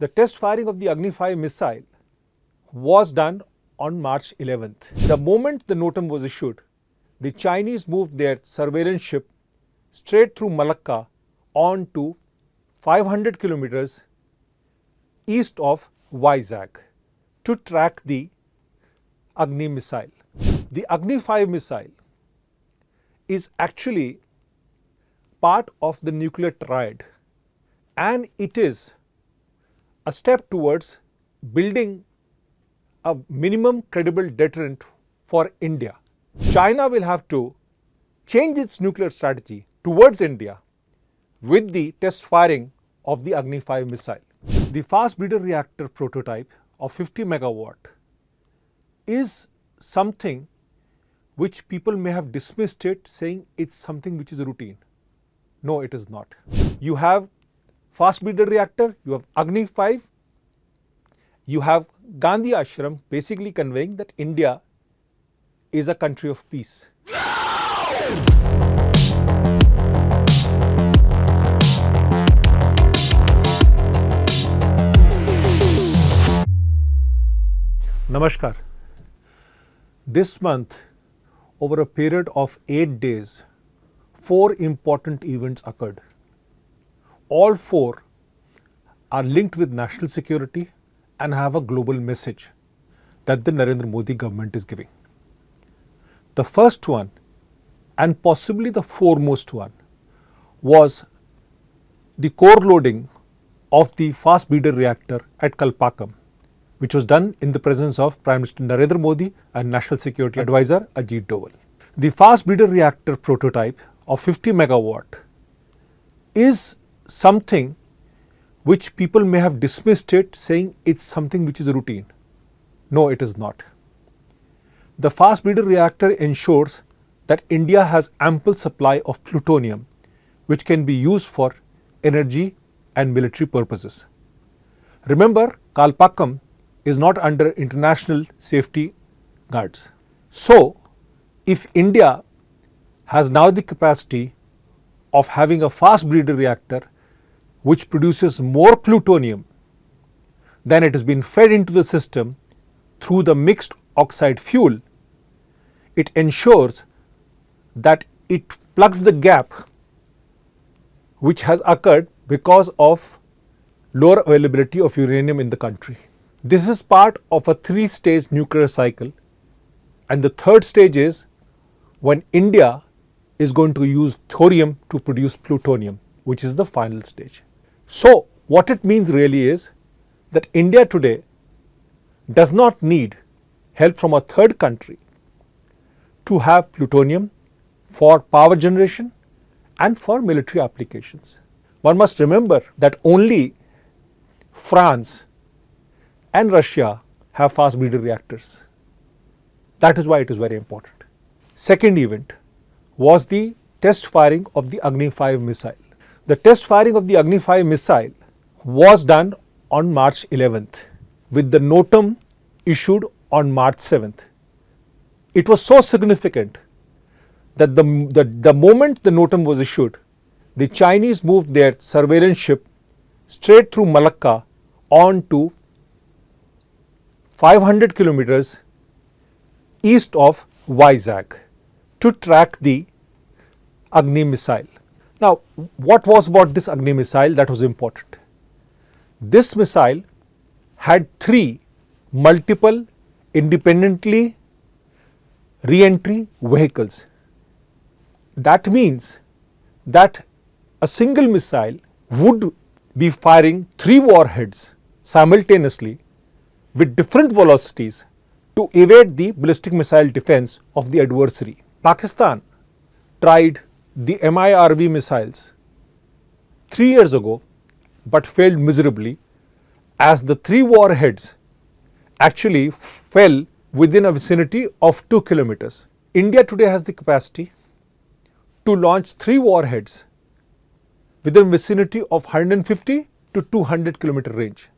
The test firing of the Agni-V missile was done on March 11th. The moment the NOTAM was issued, the Chinese moved their surveillance ship straight through Malacca on to 500 kilometers east of Vizag to track the Agni missile. The Agni-V missile is actually part of the nuclear triad, and it is a step towards building a minimum credible deterrent for India. China will have to change its nuclear strategy towards India with the test firing of the Agni-V missile. The fast breeder reactor prototype of 50 megawatt is something which people may have dismissed it, saying it's something which is routine. No, it is not. You have fast breeder reactor, you have Agni-V, you have Gandhi Ashram, basically conveying that India is a country of peace. Namaskar. This month, over a period of 8 days, 4 important events occurred. All 4 are linked with national security and have a global message that the Narendra Modi government is giving. The first one, and possibly the foremost one, was the core loading of the fast breeder reactor at Kalpakkam, which was done in the presence of Prime Minister Narendra Modi and National Security Advisor Ajit Doval. The fast breeder reactor prototype of 50 megawatt is something which people may have dismissed it, saying it's something which is routine. No, it is not. The fast breeder reactor ensures that India has ample supply of plutonium which can be used for energy and military purposes. Remember, Kalpakkam is not under international safety guards. So, if India has now the capacity of having a fast breeder reactor which produces more plutonium than it has been fed into the system through the mixed oxide fuel, it ensures that it plugs the gap which has occurred because of lower availability of uranium in the country. This is part of a 3-stage nuclear cycle, and the third stage is when India is going to use thorium to produce plutonium, which is the final stage. So, what it means really is that India today does not need help from a third country to have plutonium for power generation and for military applications. One must remember that only France and Russia have fast breeder reactors. That is why it is very important. Second event was the test firing of the Agni-V missile. The test firing of the Agni-V missile was done on March 11th with the NOTAM issued on March 7th. It was so significant that the moment the NOTAM was issued, the Chinese moved their surveillance ship straight through Malacca on to 500 kilometers east of Vizag to track the Agni missile. Now, what was about this Agni missile that was important? This missile had 3 multiple independently re-entry vehicles. That means that a single missile would be firing 3 warheads simultaneously with different velocities to evade the ballistic missile defense of the adversary. Pakistan tried the MIRV missiles 3 years ago but failed miserably, as the 3 warheads actually fell within a vicinity of 2 kilometers. India today has the capacity to launch 3 warheads within vicinity of 150 to 200 kilometer range.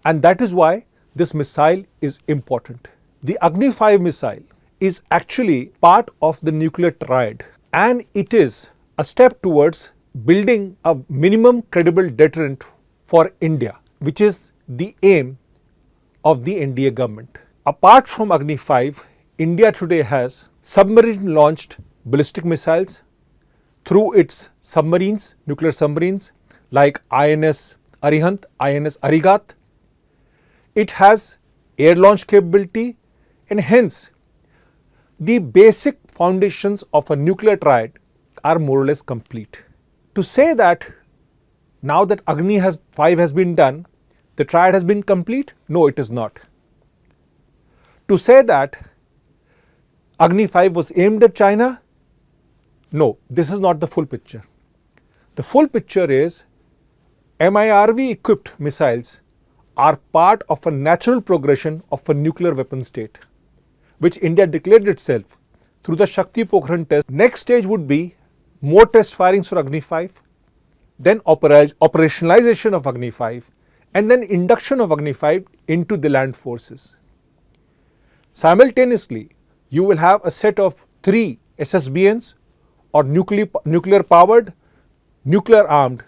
And that is why this missile is important. The Agni-V missile is actually part of the nuclear triad, and it is a step towards building a minimum credible deterrent for India. which is the aim of the NDA government. Apart from Agni-V, India today has submarine launched ballistic missiles through its submarines, nuclear submarines like INS Arihant, INS Arigat. It has air launch capability, and hence the basic foundations of a nuclear triad are more or less complete. To say that now that Agni-V has been done, the triad has been complete? No, it is not. To say that Agni-V was aimed at China? No, this is not the full picture. The full picture is MIRV equipped missiles are part of a natural progression of a nuclear weapon state, which India declared itself through the Shakti Pokhran test. Next stage would be more test firings for Agni-V, then operationalization of Agni-V, and then induction of Agni-V into the land forces. Simultaneously, you will have a set of 3 SSBNs or nuclear powered, nuclear armed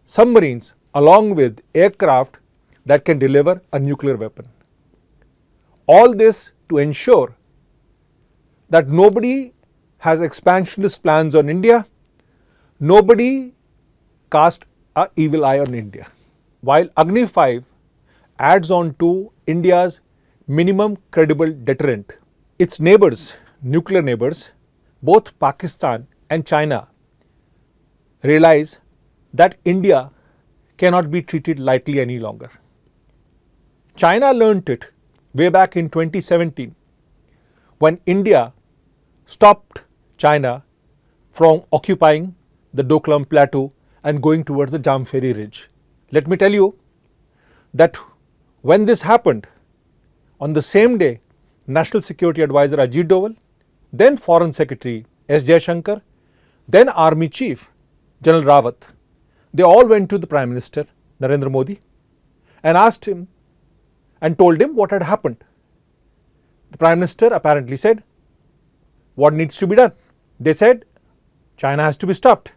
submarines along with aircraft that can deliver a nuclear weapon. All this to ensure that nobody has expansionist plans on India, nobody cast an evil eye on India. While Agni-V adds on to India's minimum credible deterrent, its neighbors, nuclear neighbors, both Pakistan and China, realize that India cannot be treated lightly any longer. China learnt it way back in 2017 when India stopped China from occupying the Doklam Plateau and going towards the Jampheri Ridge. Let me tell you that when this happened, on the same day, National Security Advisor Ajit Doval, then Foreign Secretary S. Jaishankar, then Army Chief General Rawat, they all went to the Prime Minister Narendra Modi and asked him and told him what had happened. The Prime Minister apparently said, what needs to be done? They said, China has to be stopped.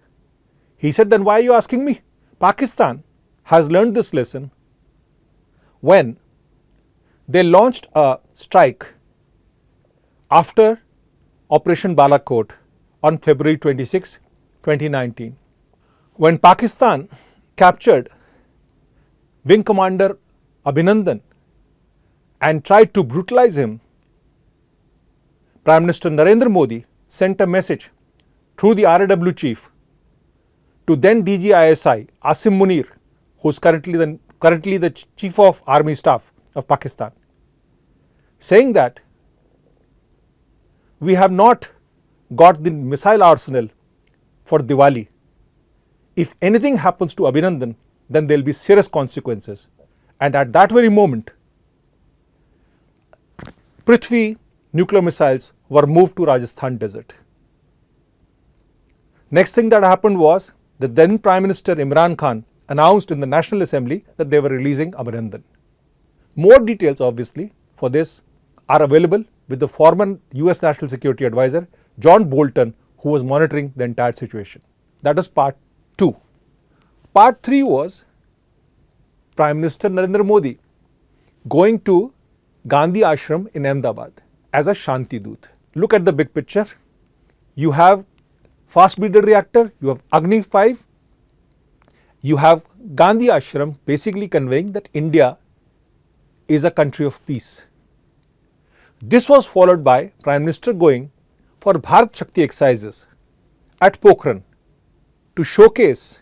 He said, then why are you asking me? Pakistan has learned this lesson when they launched a strike after Operation Balakot on February 26, 2019. When Pakistan captured Wing Commander Abhinandan and tried to brutalize him, Prime Minister Narendra Modi sent a message through the RAW chief to then DG ISI Asim Munir, who is currently the Chief of Army Staff of Pakistan, saying that we have not got the missile arsenal for Diwali. If anything happens to Abhinandan, then there will be serious consequences. And at that very moment, Prithvi nuclear missiles were moved to Rajasthan desert. Next thing that happened was the then Prime Minister Imran Khan announced in the National Assembly that they were releasing Abhinandan. More details obviously for this are available with the former US National Security Advisor John Bolton, who was monitoring the entire situation. That was part 2. Part 3 was Prime Minister Narendra Modi going to Gandhi Ashram in Ahmedabad as a Shanti Doot. Look at the big picture. You have fast breeder reactor, you have Agni-V, you have Gandhi Ashram basically conveying that India is a country of peace. This was followed by Prime Minister going for Bharat Shakti exercises at Pokhran to showcase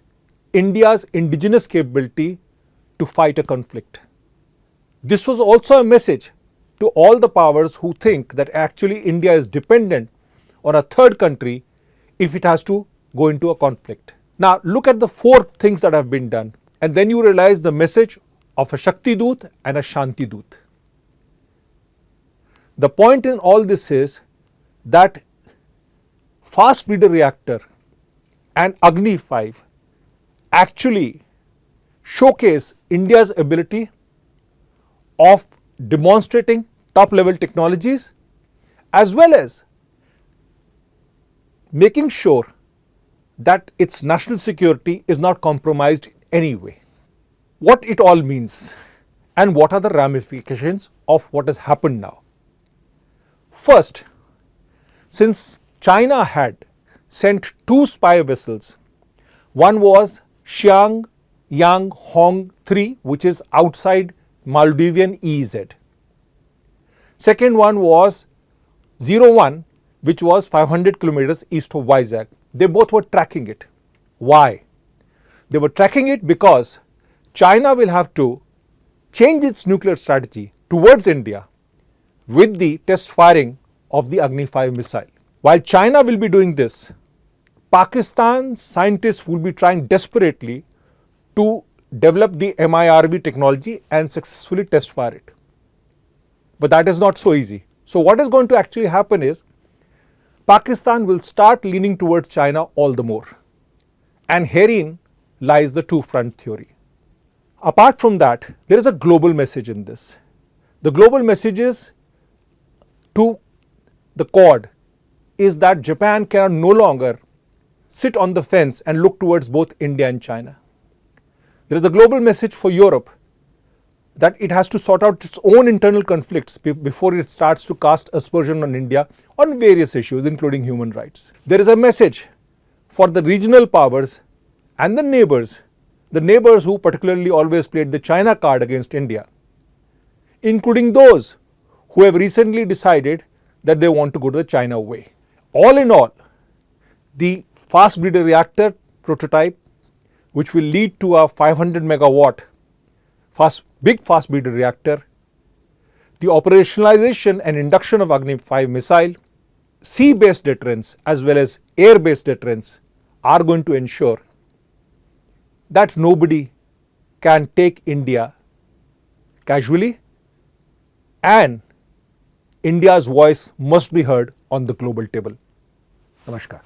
India's indigenous capability to fight a conflict. This was also a message to all the powers who think that actually India is dependent on a third country if it has to go into a conflict. Now look at the 4 things that have been done, and then you realize the message of a Shakti Doot and a Shanti Doot. The point in all this is that fast breeder reactor and Agni-V actually showcase India's ability of demonstrating top level technologies as well as making sure that its national security is not compromised in any way. what it all means and what are the ramifications of what has happened now. First, since China had sent 2 spy vessels, one was Xiang Yang Hong 3, which is outside Maldivian EEZ. Second one was 01, which was 500 kilometers east of Vizag. They both were tracking it. Why? They were tracking it because China will have to change its nuclear strategy towards India with the test firing of the Agni-V missile. While China will be doing this, Pakistan scientists will be trying desperately to develop the MIRV technology and successfully test fire it. But that is not so easy. So what is going to actually happen is Pakistan will start leaning towards China all the more. And herein lies the two-front theory. Apart from that, there is a global message in this. The global message is to the Quad is that Japan can no longer sit on the fence and look towards both India and China. There is a global message for Europe that it has to sort out its own internal conflicts before it starts to cast aspersion on India on various issues, including human rights. There is a message for the regional powers and the neighbors who particularly always played the China card against India, including those who have recently decided that they want to go to the China way. All in all, the fast breeder reactor prototype, which will lead to a 500 megawatt big fast breeder reactor, the operationalization and induction of Agni-V missile, sea-based deterrence as well as air-based deterrence are going to ensure that nobody can take India casually, and India's voice must be heard on the global table. Namaskar.